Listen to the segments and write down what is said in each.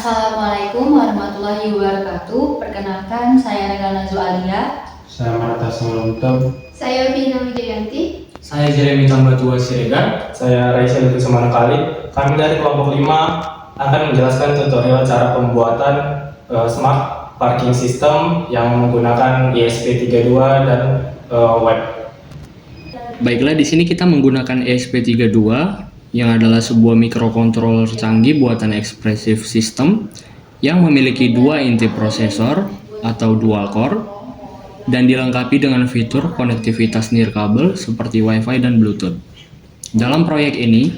Assalamualaikum warahmatullahi wabarakatuh. Perkenalkan, saya Regal Najwa Alia. Saya Marta Samaluntom. Saya Vina Wijayanti. Saya Jeremy Tambatua Siregar. Saya Raisa Lutfi Semanakali. Kami dari kelompok 5 akan menjelaskan tutorial cara pembuatan smart parking system yang menggunakan ESP32 dan web. Baiklah, di sini kita menggunakan ESP32 yang adalah sebuah microcontroller canggih buatan Expressive System yang memiliki dua inti prosesor atau dual core dan dilengkapi dengan fitur konektivitas nirkabel seperti Wi-Fi dan Bluetooth. Dalam proyek ini,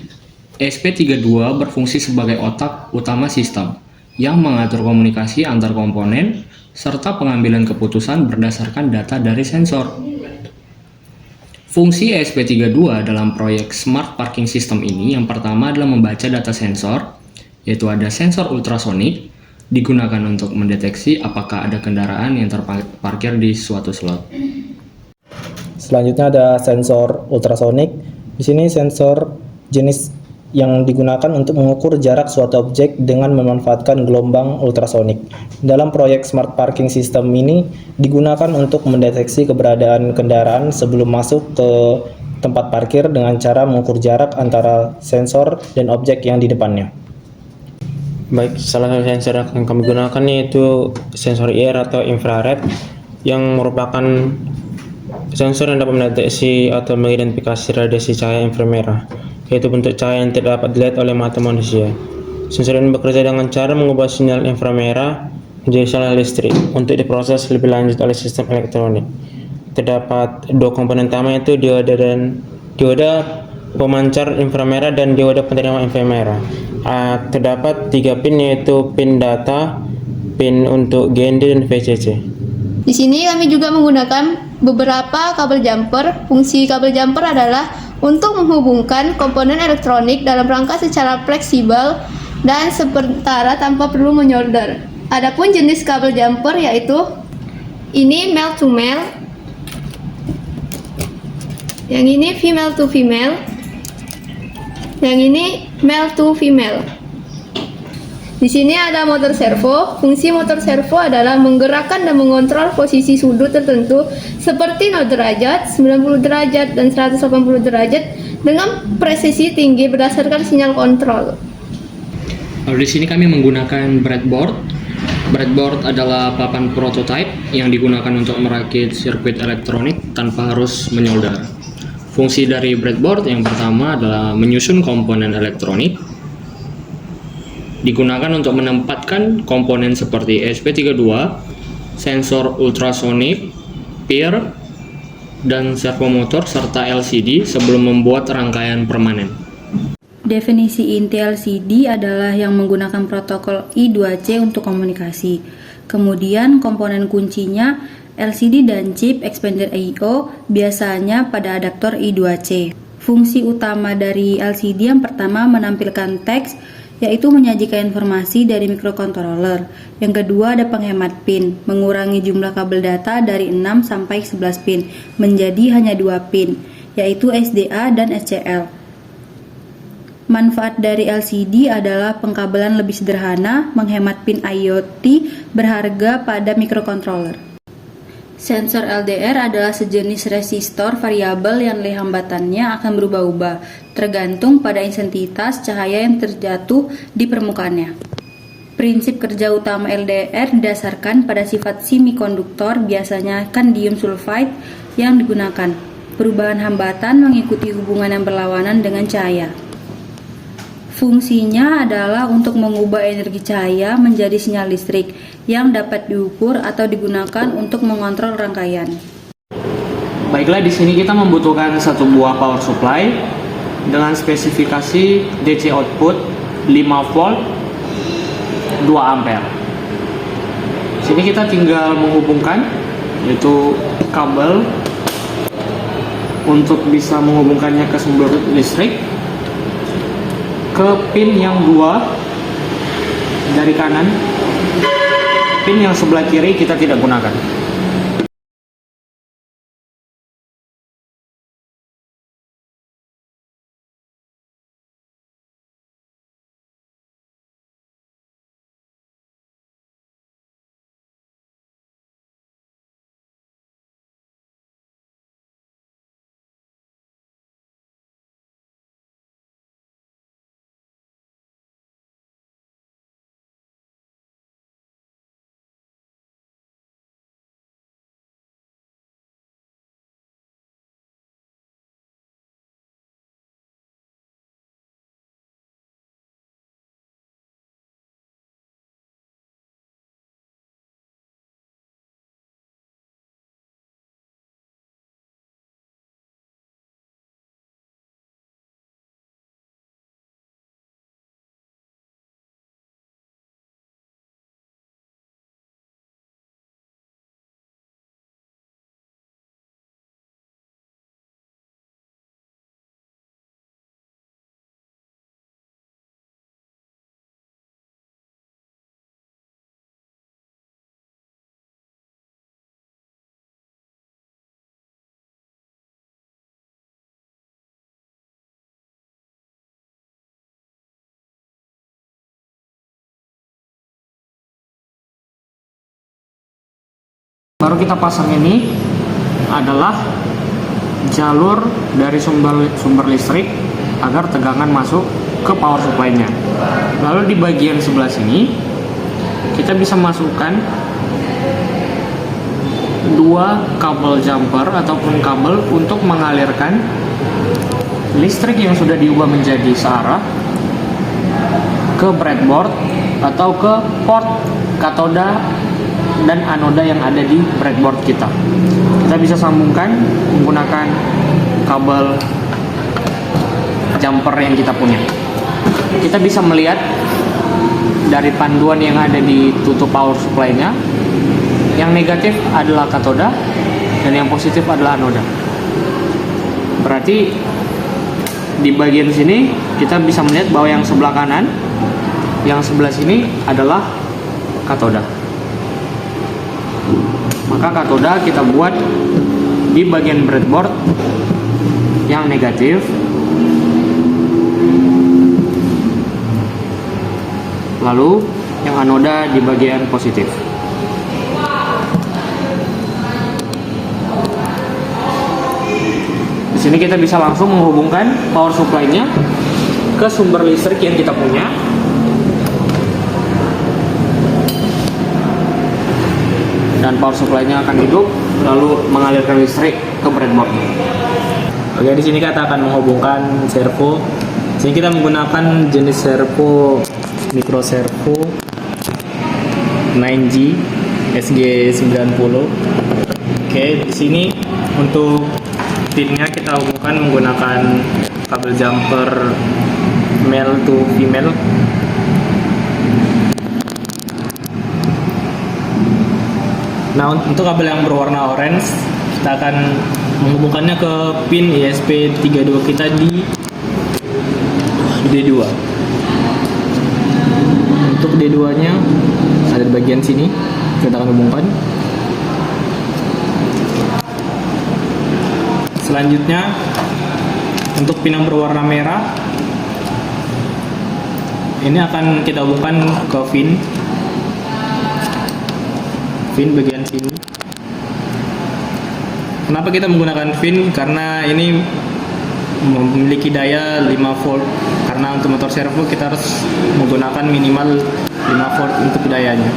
ESP32 berfungsi sebagai otak utama sistem yang mengatur komunikasi antar komponen serta pengambilan keputusan berdasarkan data dari sensor. Fungsi ESP32 dalam proyek Smart Parking System ini yang pertama adalah membaca data sensor, yaitu ada sensor ultrasonik, digunakan untuk mendeteksi apakah ada kendaraan yang terparkir di suatu slot. Selanjutnya ada sensor ultrasonik. Di sini sensor jenis yang digunakan untuk mengukur jarak suatu objek dengan memanfaatkan gelombang ultrasonik. Dalam proyek Smart Parking System ini digunakan untuk mendeteksi keberadaan kendaraan sebelum masuk ke tempat parkir dengan cara mengukur jarak antara sensor dan objek yang di depannya. Baik, salah satu sensor yang kami gunakan yaitu sensor IR atau infrared yang merupakan sensor yang dapat mendeteksi atau mengidentifikasi radiasi cahaya inframerah, yaitu bentuk cahaya yang tidak dapat dilihat oleh mata manusia. Sensor ini bekerja dengan cara mengubah sinyal inframerah menjadi sinyal listrik untuk diproses lebih lanjut oleh sistem elektronik. Terdapat dua komponen utama yaitu dioda pemancar inframerah dan dioda penerima inframerah. Terdapat 3 pin yaitu pin data, pin untuk GND dan VCC. Di sini kami juga menggunakan beberapa kabel jumper. Fungsi kabel jumper adalah untuk menghubungkan komponen elektronik dalam rangka secara fleksibel dan sementara tanpa perlu menyolder. Adapun jenis kabel jumper yaitu ini male to male, yang ini female to female, yang ini male to female. Di sini ada motor servo. Fungsi motor servo adalah menggerakkan dan mengontrol posisi sudut tertentu seperti 0 derajat, 90 derajat, dan 180 derajat dengan presisi tinggi berdasarkan sinyal kontrol. Lalu di sini kami menggunakan breadboard. Breadboard adalah papan prototype yang digunakan untuk merakit sirkuit elektronik tanpa harus menyolder. Fungsi dari breadboard yang pertama adalah menyusun komponen elektronik, digunakan untuk menempatkan komponen seperti ESP32, sensor ultrasonik, PIR, dan servomotor serta LCD sebelum membuat rangkaian permanen. Definisi inti LCD adalah yang menggunakan protokol I2C untuk komunikasi. Kemudian komponen kuncinya LCD dan chip expander I/O biasanya pada adaptor I2C. Fungsi utama dari LCD yang pertama menampilkan teks, yaitu menyajikan informasi dari microcontroller. Yang kedua ada penghemat pin, mengurangi jumlah kabel data dari 6 sampai 11 pin menjadi hanya 2 pin, yaitu SDA dan SCL. Manfaat dari LCD adalah pengkabelan lebih sederhana, menghemat pin IoT berharga pada microcontroller. Sensor LDR adalah sejenis resistor variabel yang nilai hambatannya akan berubah-ubah, tergantung pada intensitas cahaya yang terjatuh di permukaannya. Prinsip kerja utama LDR didasarkan pada sifat semikonduktor, biasanya kandium sulfide yang digunakan. Perubahan hambatan mengikuti hubungan yang berlawanan dengan cahaya. Fungsinya adalah untuk mengubah energi cahaya menjadi sinyal listrik yang dapat diukur atau digunakan untuk mengontrol rangkaian. Baiklah, di sini kita membutuhkan satu buah power supply dengan spesifikasi DC output 5 volt 2 ampere. Sini kita tinggal menghubungkan yaitu kabel untuk bisa menghubungkannya ke sumber listrik ke pin yang 2 dari kanan. Pin yang sebelah kiri kita tidak gunakan. Baru kita pasang ini adalah jalur dari sumber listrik agar tegangan masuk ke power supply-nya. Lalu di bagian sebelah sini kita bisa masukkan dua kabel jumper ataupun kabel untuk mengalirkan listrik yang sudah diubah menjadi searah ke breadboard atau ke port katoda dan anoda yang ada di breadboard kita. Kita bisa sambungkan menggunakan kabel jumper yang kita punya. Kita bisa melihat dari panduan yang ada di tutup power supply-nya, yang negatif adalah katoda dan yang positif adalah anoda. Berarti di bagian sini kita bisa melihat bahwa yang sebelah kanan, yang sebelah sini adalah katoda. Maka katoda kita buat di bagian breadboard yang negatif, lalu yang anoda di bagian positif. Di sini kita bisa langsung menghubungkan power supply-nya ke sumber listrik yang kita punya. Dan power supply-nya akan hidup lalu mengalirkan listrik ke breadboard. Oke, di sini kita akan menghubungkan servo. Di sini kita menggunakan jenis servo micro servo 9G SG90. Oke, di sini untuk pinnya kita hubungkan menggunakan kabel jumper male to female. Nah, untuk kabel yang berwarna orange kita akan menghubungkannya ke pin ESP32 kita di D2. Untuk D2 nya ada di bagian sini, kita akan hubungkan. Selanjutnya untuk pin yang berwarna merah ini akan kita hubungkan ke pin bagian sini. Kenapa kita menggunakan pin? Karena ini memiliki daya 5 volt. Karena untuk motor servo kita harus menggunakan minimal 5 volt untuk dayanya.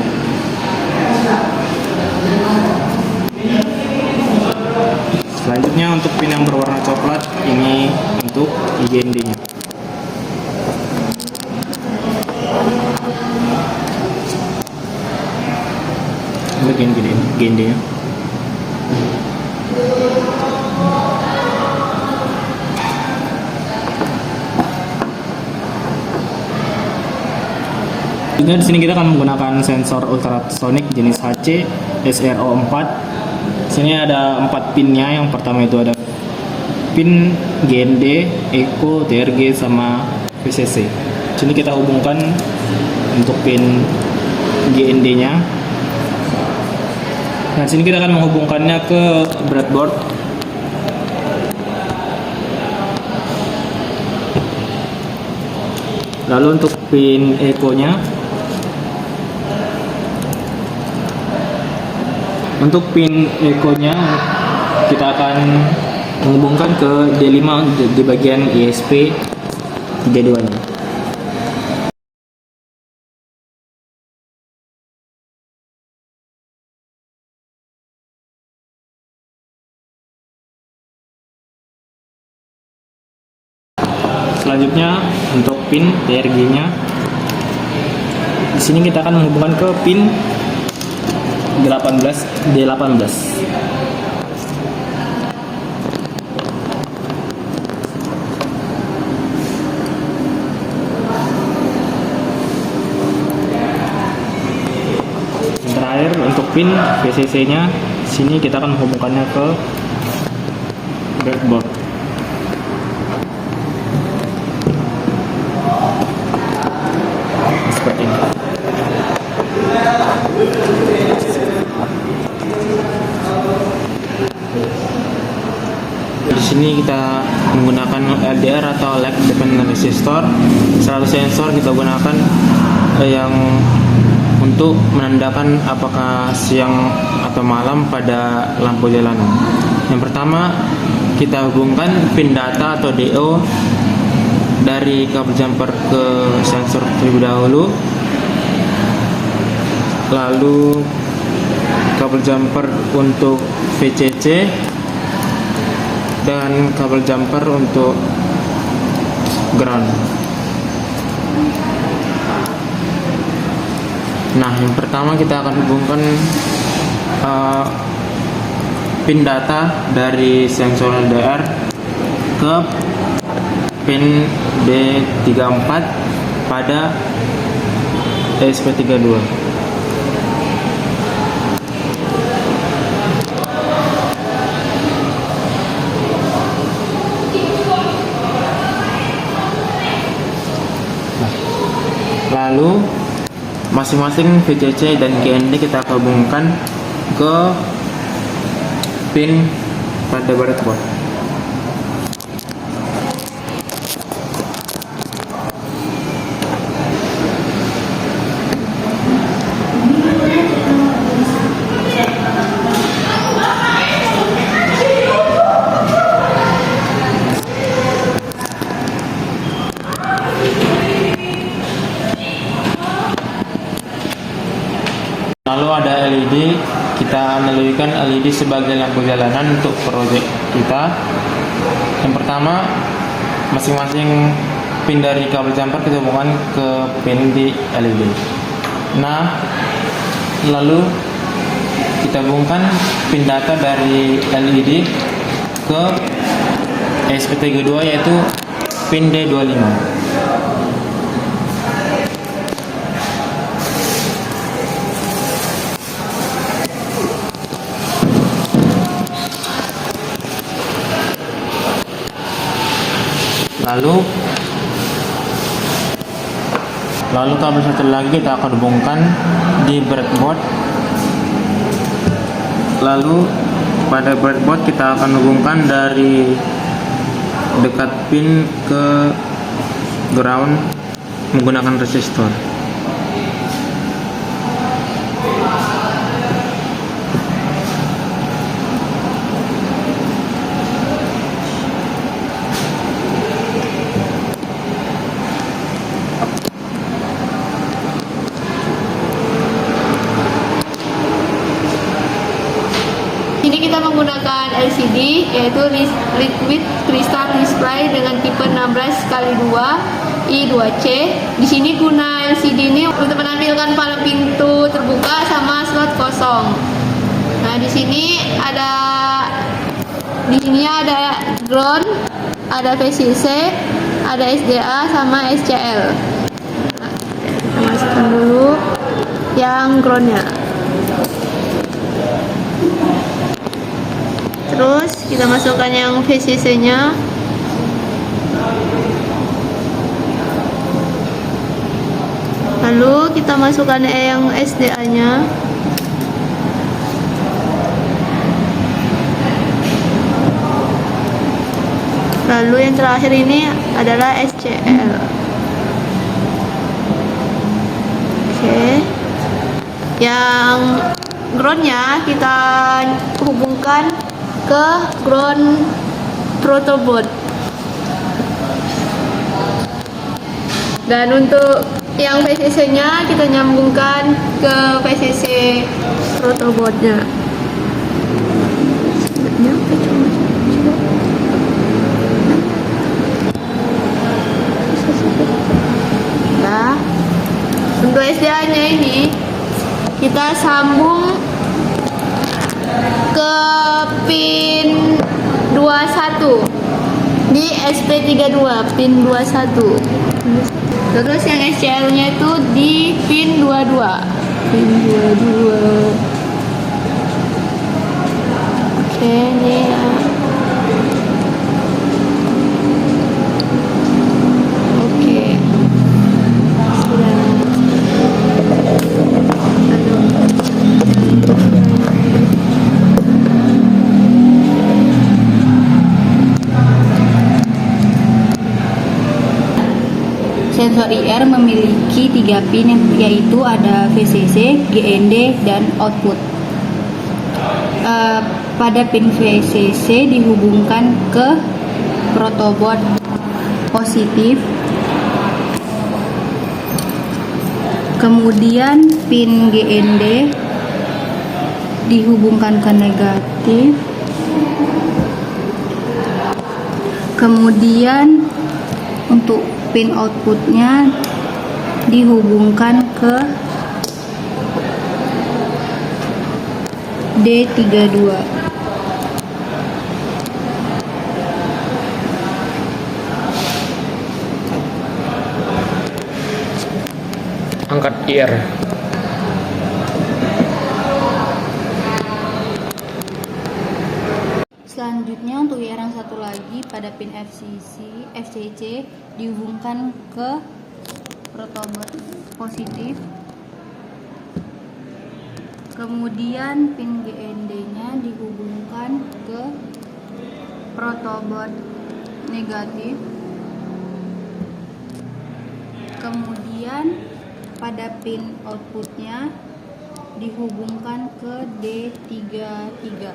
Selanjutnya untuk pin yang berwarna coklat ini untuk IGND-nya. Bagian GND-nya. Juga di sini kita akan menggunakan sensor ultrasonic jenis HC SRO4. Di sini ada 4 pinnya. Yang pertama itu ada pin GND, Eco, TRG sama VCC. Di sini kita hubungkan untuk pin GND-nya. Nah, sini kita akan menghubungkannya ke breadboard. Lalu untuk pin Eco-nya, kita akan menghubungkan ke D5 di bagian ESP D2-nya. Selanjutnya untuk pin DRG-nya, di sini kita akan menghubungkan ke pin D18. Terakhir untuk pin VCC-nya, sini kita akan menghubungkannya ke breadboard. Seperti ini. Di sini kita menggunakan LDR atau lag dependent resistor. 100 sensor kita gunakan yang untuk menandakan apakah siang atau malam pada lampu jalanan. Yang pertama, kita hubungkan pin data atau DO dari kabel jumper ke sensor terlebih dahulu, lalu kabel jumper untuk VCC dan kabel jumper untuk ground. Nah, yang pertama kita akan hubungkan pin data dari sensor LDR ke pin D34 pada ESP32. Lalu masing-masing VCC dan GND kita hubungkan ke pin pada breadboard. Lalu ada LED, kita analogikan LED sebagai lampu jalanan untuk proyek kita. Yang pertama, masing-masing pin dari kabel jumper kita hubungkan ke pin di LED. Nah, lalu kita hubungkan pin data dari LED ke ESP32 yaitu pin D25. Lalu kabel satu lagi kita akan hubungkan di breadboard. Lalu pada breadboard kita akan hubungkan dari dekat pin ke ground menggunakan resistor. Ini kita menggunakan LCD yaitu Liquid Crystal Display dengan tipe 16x2 I2C. Di sini guna LCD ini untuk menampilkan palang pintu terbuka sama slot kosong. Nah, di sini ada ground, ada VCC, ada SDA sama SCL. Nah, kita masukkan dulu yang groundnya. Terus kita masukkan yang VCC-nya. Lalu kita masukkan yang SDA-nya. Lalu yang terakhir ini adalah SCL. Oke. Yang groundnya kita hubungkan ke ground throttle board. Dan untuk yang VCC-nya kita nyambungkan ke VCC throttle board-nya. Nah, untuk SDA-nya ini kita sambung ke pin 21 di SP32 pin 21. Terus yang SCL-nya itu di pin 22. Pin 22. Oke, ini ya. Oke. Sensor IR memiliki 3 pin yaitu ada VCC, GND, dan output. Pada pin VCC dihubungkan ke protoboard positif. Kemudian pin GND dihubungkan ke negatif. Kemudian untuk pin outputnya dihubungkan ke D32. Angkat IR. Selanjutnya untuk IR yang satu lagi pada pin FCC dihubungkan ke protoboard positif. Kemudian pin GND-nya dihubungkan ke protoboard negatif. Kemudian pada pin outputnya dihubungkan ke D33.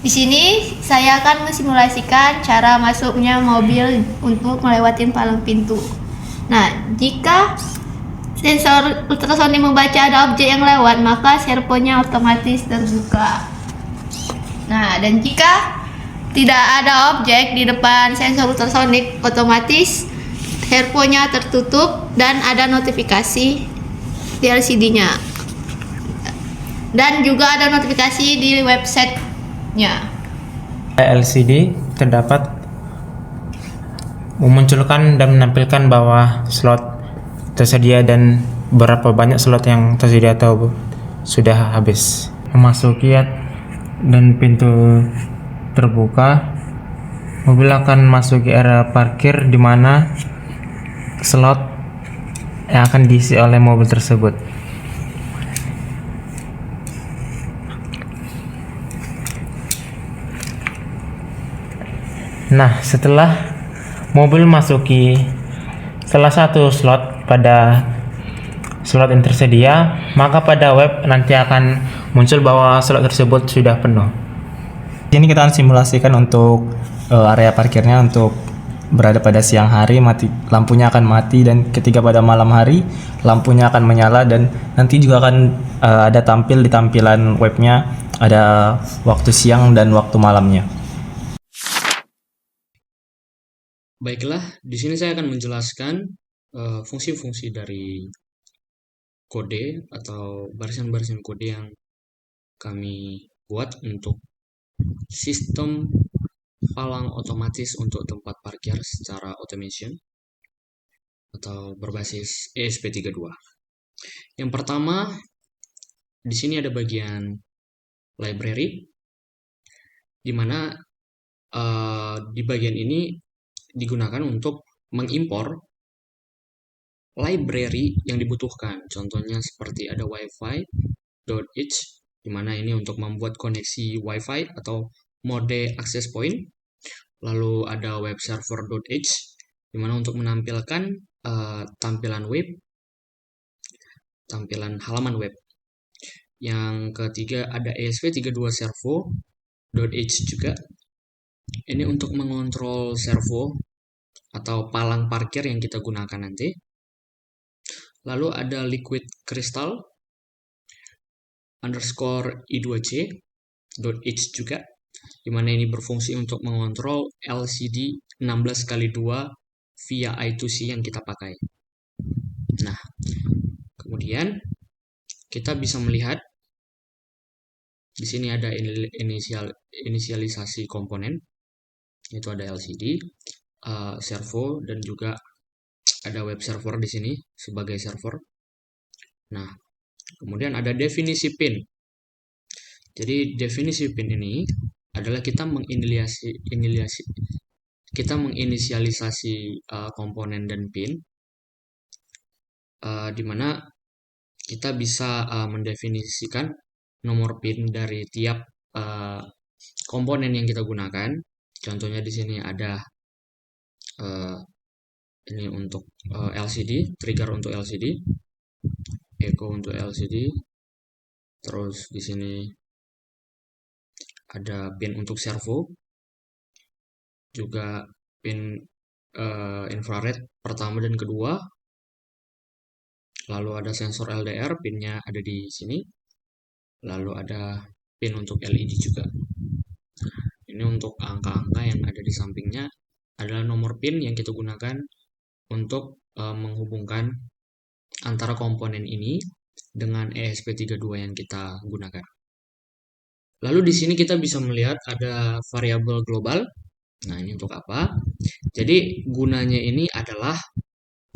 Di sini saya akan mensimulasikan cara masuknya mobil untuk melewati palang pintu. Nah, jika sensor ultrasonik membaca ada objek yang lewat, maka servonya otomatis terbuka. Nah, dan jika tidak ada objek di depan sensor ultrasonik, otomatis servonya tertutup dan ada notifikasi di LCD-nya. Dan juga ada notifikasi di website-nya. LCD terdapat memunculkan dan menampilkan bahwa slot tersedia dan berapa banyak slot yang tersedia atau sudah habis. Memasuki dan pintu terbuka, mobil akan masuk ke area parkir di mana slot yang akan diisi oleh mobil tersebut. Nah, setelah mobil masuki salah satu slot pada slot yang tersedia, maka pada web nanti akan muncul bahwa slot tersebut sudah penuh. Ini kita akan simulasikan untuk area parkirnya untuk berada pada siang hari, lampunya akan mati, dan ketika pada malam hari lampunya akan menyala, dan nanti juga akan ada tampil di tampilan webnya ada waktu siang dan waktu malamnya. Baiklah, di sini saya akan menjelaskan fungsi-fungsi dari kode atau barisan-barisan kode yang kami buat untuk sistem palang otomatis untuk tempat parkir secara automation atau berbasis ESP32. Yang pertama, di sini ada bagian library, di mana di bagian ini digunakan untuk mengimpor library yang dibutuhkan. Contohnya seperti ada wifi.h, di mana ini untuk membuat koneksi wifi atau mode access point. Lalu ada web server.h, di mana untuk menampilkan tampilan web, tampilan halaman web. Yang ketiga ada ESP32 servo.h juga. Ini untuk mengontrol servo atau palang parkir yang kita gunakan nanti. Lalu ada liquid crystal underscore i2c.h juga, di mana ini berfungsi untuk mengontrol LCD 16x2 via I2C yang kita pakai. Nah, kemudian kita bisa melihat di sini ada inisialisasi komponen, yaitu ada LCD, servo, dan juga ada web server di sini sebagai server. Nah, kemudian ada definisi pin. Jadi definisi pin ini adalah kita menginisialisasi komponen dan pin, di mana kita bisa mendefinisikan nomor pin dari tiap komponen yang kita gunakan. Contohnya di sini ada ini untuk LCD, trigger untuk LCD, echo untuk LCD, terus di sini ada pin untuk servo, juga pin infrared pertama dan kedua, lalu ada sensor LDR, pinnya ada di sini, lalu ada pin untuk LED juga. Ini untuk angka-angka yang ada di sampingnya adalah nomor pin yang kita gunakan untuk menghubungkan antara komponen ini dengan ESP32 yang kita gunakan. Lalu di sini kita bisa melihat ada variabel global. Nah, ini untuk apa? Jadi gunanya ini adalah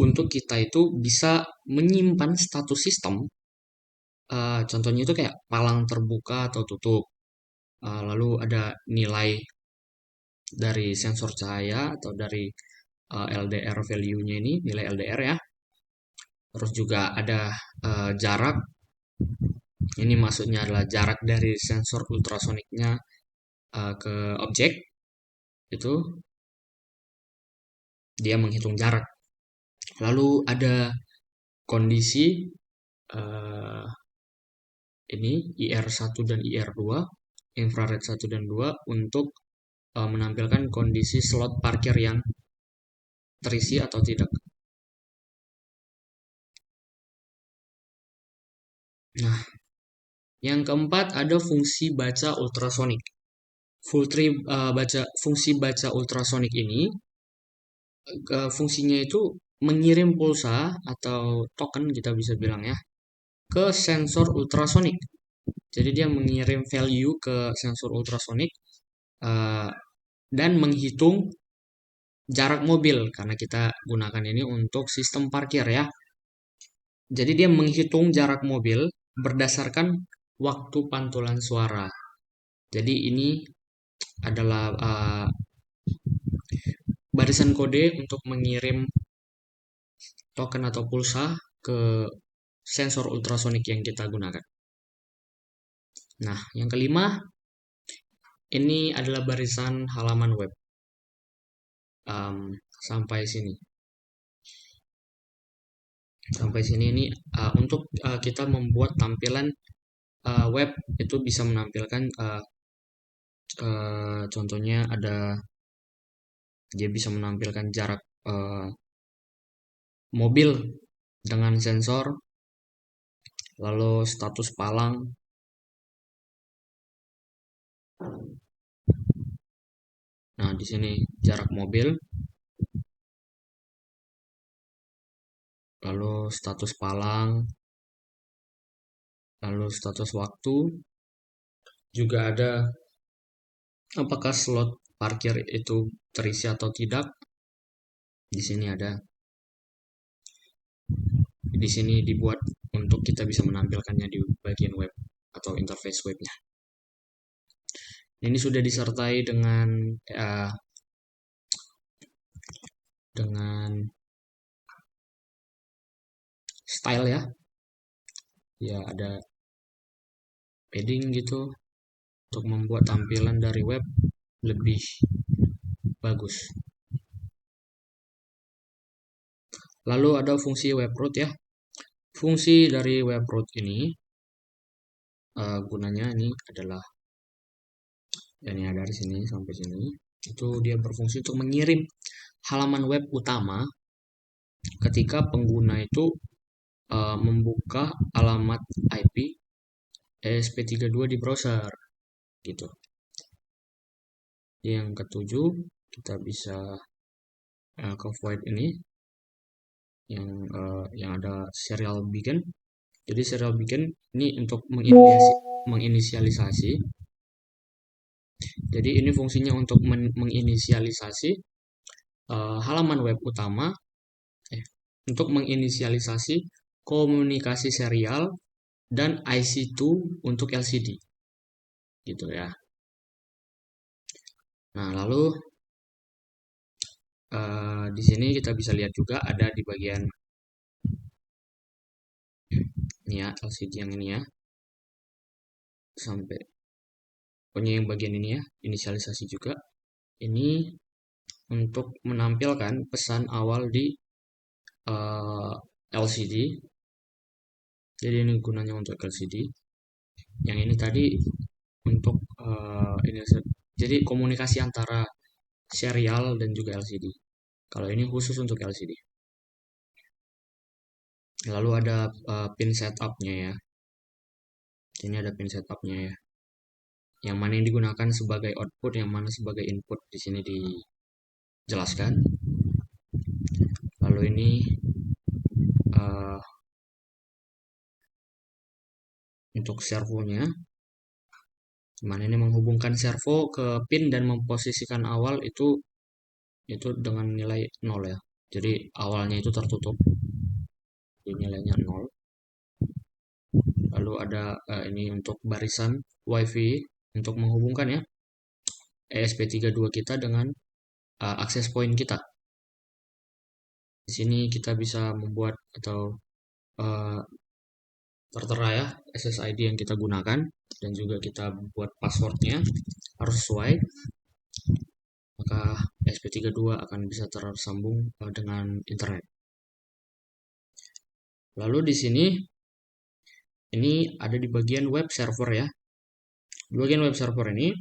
untuk kita itu bisa menyimpan status sistem. Contohnya itu kayak palang terbuka atau tutup. Lalu ada nilai dari sensor cahaya atau dari LDR value-nya ini, nilai LDR ya. Terus juga ada jarak. Ini maksudnya adalah jarak dari sensor ultrasoniknya ke objek. Itu dia menghitung jarak. Lalu ada kondisi ini IR1 dan IR2, infrared 1 dan 2 untuk menampilkan kondisi slot parkir yang terisi atau tidak. Nah, yang keempat ada fungsi baca ultrasonik. Fungsi baca ultrasonik ini fungsinya itu mengirim pulsa atau token, kita bisa bilang ya, ke sensor ultrasonik. Jadi dia mengirim value ke sensor ultrasonik dan menghitung jarak mobil, karena kita gunakan ini untuk sistem parkir ya. Jadi dia menghitung jarak mobil berdasarkan waktu pantulan suara. Jadi ini adalah barisan kode untuk mengirim token atau pulsa ke sensor ultrasonik yang kita gunakan. Nah, yang kelima, ini adalah barisan halaman web. sampai sini. Sampai sini ini untuk kita membuat tampilan web itu bisa menampilkan contohnya dia bisa menampilkan jarak mobil dengan sensor, lalu status palang. Nah, di sini jarak mobil, lalu status palang, lalu status waktu, juga ada apakah slot parkir itu terisi atau tidak. Di sini ada. Di sini dibuat untuk kita bisa menampilkannya di bagian web atau interface webnya. Ini sudah disertai dengan style ya. Ya, ada padding gitu untuk membuat tampilan dari web lebih bagus. Lalu ada fungsi web root ya. Fungsi dari web root ini gunanya ini adalah ini ada dari sini sampai sini. Itu dia berfungsi untuk mengirim halaman web utama ketika pengguna itu membuka alamat IP ESP32 di browser gitu. Yang ketujuh, kita bisa ke void ini yang ada serial begin. Jadi serial begin ini untuk menginisialisasi. Jadi ini fungsinya untuk menginisialisasi halaman web utama untuk menginisialisasi komunikasi serial dan IC2 untuk LCD gitu ya. Nah, lalu di sini kita bisa lihat juga ada di bagian ini ya, LCD yang ini ya, sampai pokoknya yang bagian ini ya, inisialisasi juga. Ini untuk menampilkan pesan awal di LCD. Jadi ini gunanya untuk LCD. Yang ini tadi untuk ini, jadi komunikasi antara serial dan juga LCD. Kalau ini khusus untuk LCD. Lalu ada pin setup-nya ya. Ini ada pin setup-nya ya. Yang mana yang digunakan sebagai output, yang mana sebagai input, di sini dijelaskan. Lalu ini untuk servonya, mana ini menghubungkan servo ke pin dan memposisikan awal itu dengan nilai 0 ya. Jadi awalnya itu tertutup, jadi nilainya 0. Lalu ada ini untuk barisan WiFi untuk menghubungkan ya ESP32 kita dengan akses point kita. Di sini kita bisa membuat atau tertera ya SSID yang kita gunakan, dan juga kita buat passwordnya harus sesuai, maka ESP32 akan bisa tersambung dengan internet. Lalu di sini ini ada di bagian web server ya. Di bagian web server ini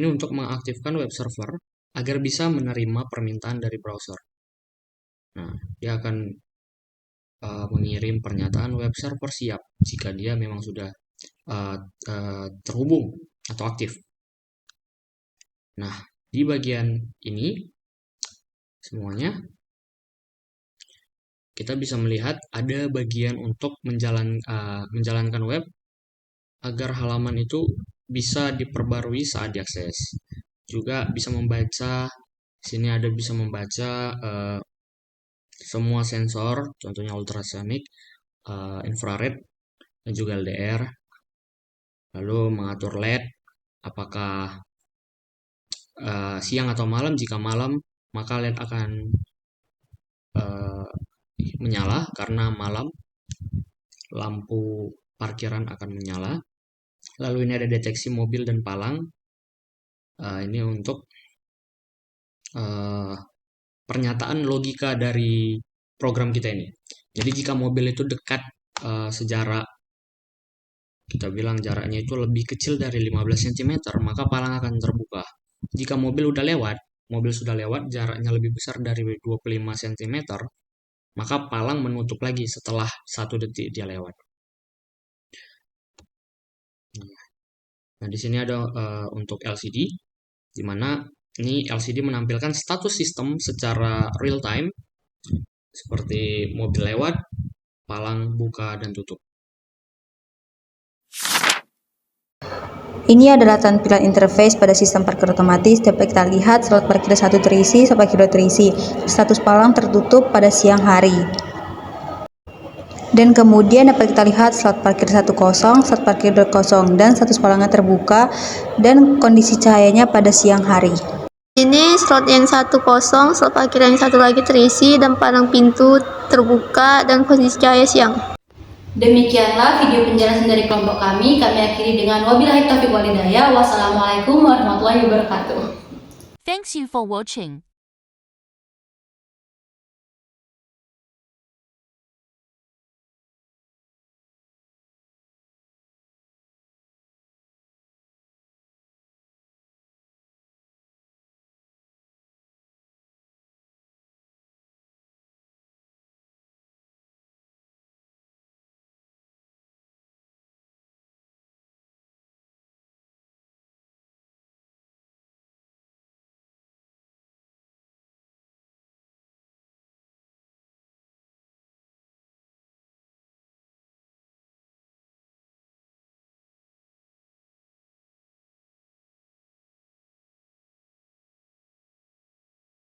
untuk mengaktifkan web server agar bisa menerima permintaan dari browser. Nah, dia akan mengirim pernyataan web server siap jika dia memang sudah terhubung atau aktif. Nah, di bagian ini semuanya kita bisa melihat ada bagian untuk menjalankan web agar halaman itu bisa diperbarui saat diakses. Juga bisa membaca, sini ada bisa membaca semua sensor, contohnya ultrasonic, infrared, dan juga LDR. Lalu mengatur LED, apakah siang atau malam. Jika malam, maka LED akan menyala, karena malam lampu parkiran akan menyala. Lalu ini ada deteksi mobil dan palang. Ini untuk pernyataan logika dari program kita ini. Jadi jika mobil itu dekat sejarak, kita bilang jaraknya itu lebih kecil dari 15 cm, maka palang akan terbuka. Jika mobil sudah lewat, jaraknya lebih besar dari 25 cm, maka palang menutup lagi setelah 1 detik dia lewat. Nah, di sini ada untuk LCD, di mana ini LCD menampilkan status sistem secara real time, seperti mobil lewat, palang buka dan tutup. Ini adalah tampilan interface pada sistem parkir otomatis. Dapat kita lihat slot parkir 1 terisi, slot parkir 2 terisi. Status palang tertutup pada siang hari. Dan kemudian dapat kita lihat slot parkir 1 kosong, slot parkir 2 kosong, dan status palangnya terbuka dan kondisi cahayanya pada siang hari. Ini slot yang 1 kosong, slot parkir yang 1 lagi terisi, dan palang pintu terbuka dan kondisi cahaya siang. Demikianlah video penjelasan dari kelompok kami. Kami akhiri dengan wabillahi taufiq wal hidayah. Wassalamualaikum warahmatullahi wabarakatuh. Thanks you for watching.